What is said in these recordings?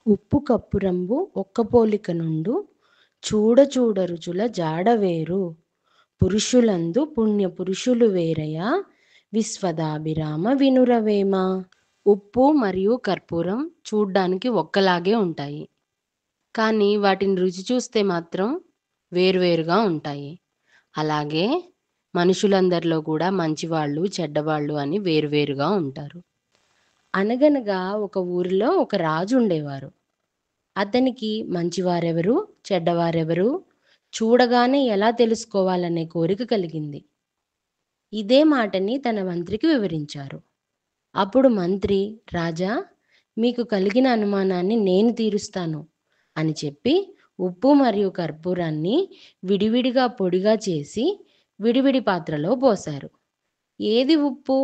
ఉప్పు కప్పురంబు ఒక్క పోలిక నుండు చూడ చూడ రుచుల జాడవేరు పురుషులందు పుణ్య పురుషులు వేరయ విశ్వదాభిరామ వినురవేమ. ఉప్పు మరియు కర్పూరం చూడ్డానికి ఒక్కలాగే ఉంటాయి, కానీ వాటిని రుచి చూస్తే మాత్రం వేరువేరుగా ఉంటాయి. అలాగే మనుషులందరిలో కూడా మంచివాళ్ళు చెడ్డవాళ్ళు అని వేరువేరుగా ఉంటారు. అనగనగా ఒక ఊరిలో ఒక రాజు ఉండేవారు. అతనికి మంచివారెవరు చెడ్డవారెవరు చూడగానే ఎలా తెలుసుకోవాలనే కోరిక కలిగింది. ఇదే మాటని తన మంత్రికి వివరించారు. అప్పుడు మంత్రి, రాజా, మీకు కలిగిన అనుమానాన్ని నేను తీరుస్తాను అని చెప్పి ఉప్పు మరియు కర్పూరాన్ని విడివిడిగా పొడిగా చేసి విడివిడి పాత్రలో పోశారు. ఏది ఉప్పు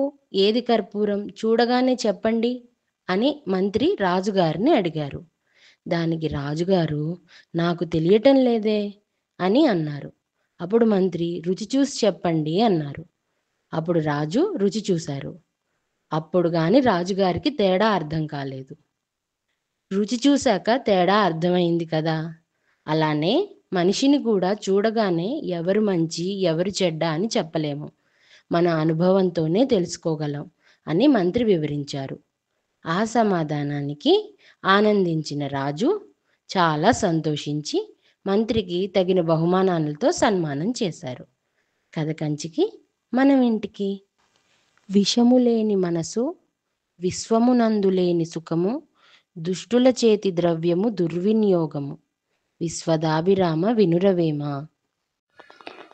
ఏది కర్పూరం చూడగానే చెప్పండి అని మంత్రి రాజుగారిని అడిగారు. దానికి రాజుగారు, నాకు తెలియటం లేదే అని అన్నారు. అప్పుడు మంత్రి, రుచి చూసి చెప్పండి అన్నారు. అప్పుడు రాజు రుచి చూశారు. అప్పుడు గాని రాజుగారికి తేడా అర్థం కాలేదు. రుచి చూశాక తేడా అర్థమైంది కదా. అలానే మనిషిని కూడా చూడగానే ఎవరు మంచి ఎవరు చెడ్డ అని చెప్పలేము, మన అనుభవంతోనే తెలుసుకోగలం అని మంత్రి వివరించారు. ఆ సమాధానానికి ఆనందించిన రాజు చాలా సంతోషించి మంత్రికి తగిన బహుమానాలతో సన్మానం చేశారు. కథ కంచికి మనం ఇంటికి. విషము లేని మనసు విశ్వమునందు లేని సుఖము దుష్టుల చేతి ద్రవ్యము దుర్వినియోగము విశ్వదాభిరామ వినురవేమ.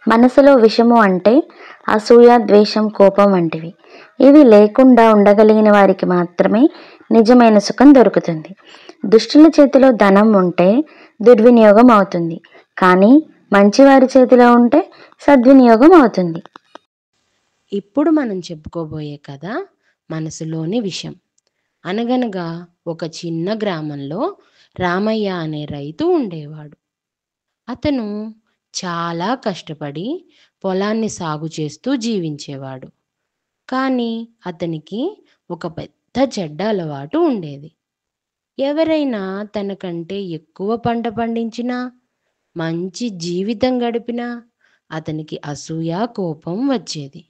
మనసులో విషము అంటే అసూయ, ద్వేషం, కోపం వంటివి. ఇవి లేకుండా ఉండగలిగిన వారికి మాత్రమే నిజమైన సుఖం దొరుకుతుంది. దుష్టుల చేతిలో ధనం ఉంటే దుర్వినియోగం అవుతుంది, కానీ మంచివారి చేతిలో ఉంటే సద్వినియోగం అవుతుంది. ఇప్పుడు మనం చెప్పుకోబోయే కథ మనసులోని విషం. అనగనగా ఒక చిన్న గ్రామంలో రామయ్య అనే రైతు ఉండేవాడు. అతను చాలా కష్టపడి పొలాన్ని సాగు చేస్తూ జీవించేవాడు. కానీ అతనికి ఒక పెద్ద చెడ్డ అలవాటు ఉండేది. ఎవరైనా తనకంటే ఎక్కువ పంట పండించినా, మంచి జీవితం గడిపినా అతనికి అసూయ, కోపం వచ్చేది.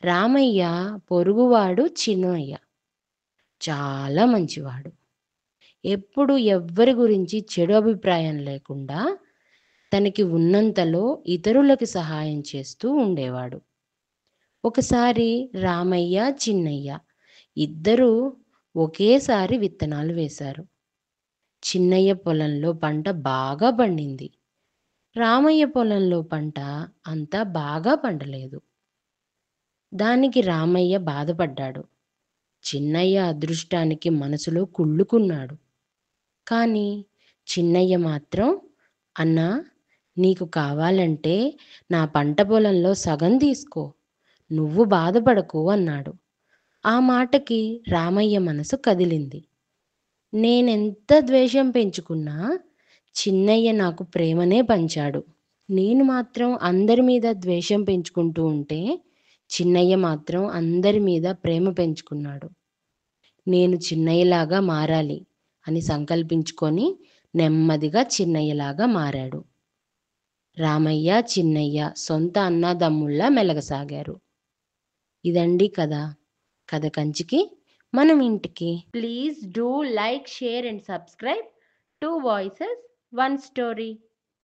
రామయ్య పొరుగువాడు చిన్నయ్య చాలా మంచివాడు. ఎప్పుడు ఎవ్వరి గురించి చెడు అభిప్రాయం లేకుండా తనకి ఉన్నంతలో ఇతరులకి సహాయం చేస్తూ ఉండేవాడు. ఒకసారి రామయ్య, చిన్నయ్య ఇద్దరూ ఒకేసారి విత్తనాలు వేశారు. చిన్నయ్య పొలంలో పంట బాగా పండింది. రామయ్య పొలంలో పంట అంతా బాగా పండలేదు. దానికి రామయ్య బాధపడ్డాడు. చిన్నయ్య అదృష్టానికి మనసులో కుళ్ళుకున్నాడు. కానీ చిన్నయ్య మాత్రం, అన్నా, నీకు కావాలంటే నా పంట పొలంలో సగం తీసుకో, నువ్వు బాధపడకు అన్నాడు. ఆ మాటకి రామయ్య మనసు కదిలింది. నేనెంత ద్వేషం పెంచుకున్నా చిన్నయ్య నాకు ప్రేమనే పంచాడు. నేను మాత్రం అందరి మీద ద్వేషం పెంచుకుంటూ ఉంటే చిన్నయ్య మాత్రం అందరి మీద ప్రేమ పెంచుకున్నాడు. నేను చిన్నయ్యలాగా మారాలి అని సంకల్పించుకొని నెమ్మదిగా చిన్నయ్యలాగా మారాడు. రామయ్య, చిన్నయ్య సొంత అన్నదమ్ముళ్ళ మెలగసాగారు. ఇదండి కథ. కథ కంచికి మనం ఇంటికి. Please do like, share and subscribe to voices one story.